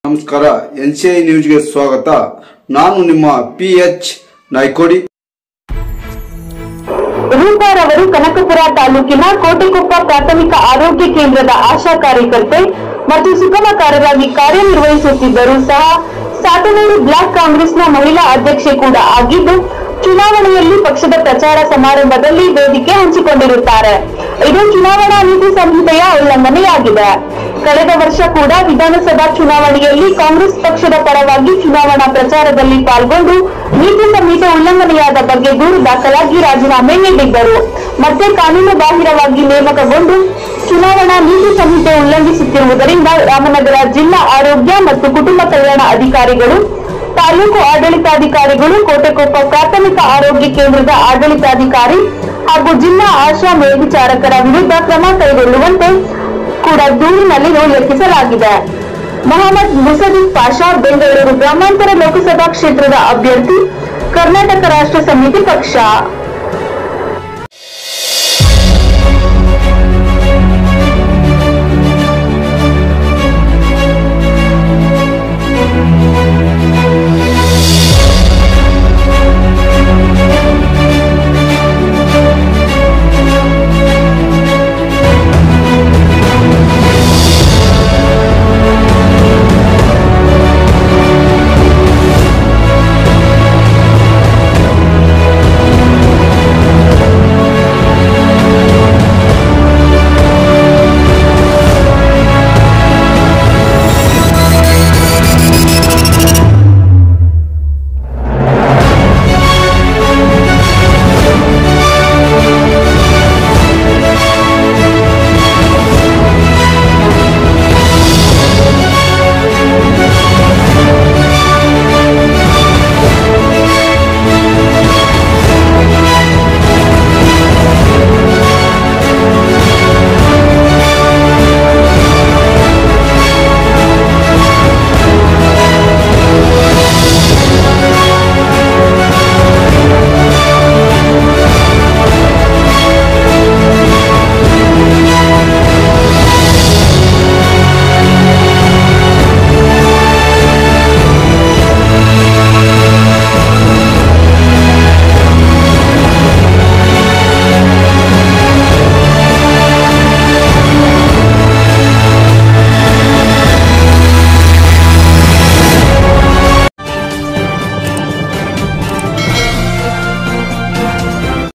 ನಮಸ್ಕಾರ ಎನ್ಸಿಐ ನ್ಯೂಸ್ಗೆ ಸ್ವಾಗತ. ನಾನು ನಿಮ್ಮ PH ನಾಯ್ಕೋಡಿ. ರೂಪಾರ್ ಅವರು ಕನಕಪುರ ತಾಲೂಕಿನ ಕೋಟೆಕೊಪ್ಪ ಪ್ರಾಥಮಿಕ ಆರೋಗ್ಯ ಕೇಂದ್ರದ ಆಶಾ ಕಾರ್ಯಕರ್ತೆ ಮತ್ತು ಸುಗಮಕಾರರಾಗಿ ಕಾರ್ಯನಿರ್ವಹಿಸುತ್ತಿದ್ದರೂ ಸಹ ಸಾತನೂರು ಬ್ಲಾಕ್ ಕಾಂಗ್ರೆಸ್ನ ಮಹಿಳಾ ಅಧ್ಯಕ್ಷೆ ಕೂಡ ಆಗಿದ್ದು, ಚುನಾವಣೆಯಲ್ಲಿ ಪಕ್ಷದ ಪ್ರಚಾರ ಸಮಾರಂಭದಲ್ಲಿ ವೇದಿಕೆ ಹಂಚಿಕೊಂಡಿರುತ್ತಾರೆ. ಇದು ಚುನಾವಣಾ ನೀತಿ ಸಂಹಿತೆಯ ಉಲ್ಲಂಘನೆಯಾಗಿದೆ. ಕಳೆದ ವರ್ಷ ಕೂಡ ವಿಧಾನಸಭಾ ಚುನಾವಣೆಯಲ್ಲಿ ಕಾಂಗ್ರೆಸ್ ಪಕ್ಷದ ಪರವಾಗಿ ಚುನಾವಣಾ ಪ್ರಚಾರದಲ್ಲಿ ಪಾಲ್ಗೊಂಡು ನೀತಿ ಸಂಹಿತೆ ಉಲ್ಲಂಘನೆಯಾದ ಬಗ್ಗೆ ದೂರು ದಾಖಲಾಗಿ ರಾಜೀನಾಮೆ ನೀಡಿದ್ದರು. ಮತ್ತೆ ಕಾನೂನು ಬಾಹಿರವಾಗಿ ನೇಮಕಗೊಂಡು ಚುನಾವಣಾ ನೀತಿ ಸಂಹಿತೆ ಉಲ್ಲಂಘಿಸುತ್ತಿರುವುದರಿಂದ ರಾಮನಗರ ಜಿಲ್ಲಾ ಆರೋಗ್ಯ ಮತ್ತು ಕುಟುಂಬ ಕಲ್ಯಾಣ ಅಧಿಕಾರಿಗಳು, ತಾಲೂಕು ಆಡಳಿತಾಧಿಕಾರಿಗಳು, ಕೋಟೆಕೊಪ್ಪ ಪ್ರಾಥಮಿಕ ಆರೋಗ್ಯ ಕೇಂದ್ರದ ಆಡಳಿತಾಧಿಕಾರಿ ಹಾಗೂ ಜಿಲ್ಲಾ ಆಶಾ ಮೇಲ್ವಿಚಾರಕರ ವಿರುದ್ಧ ಕ್ರಮ ಕೈಗೊಳ್ಳುವಂತೆ ಕೂಡ ದೂರಿನಲ್ಲಿ ಉಲ್ಲೇಖಿಸಲಾಗಿದೆ. ಮೊಹಮ್ಮದ್ ಮುಸದಿಕ್ ಪಾಷಾ, ಬೆಂಗಳೂರು ಗ್ರಾಮಾಂತರ ಲೋಕಸಭಾ ಕ್ಷೇತ್ರದ ಅಭ್ಯರ್ಥಿ, ಕರ್ನಾಟಕ ರಾಷ್ಟ್ರ ಸಮಿತಿ ಪಕ್ಷ.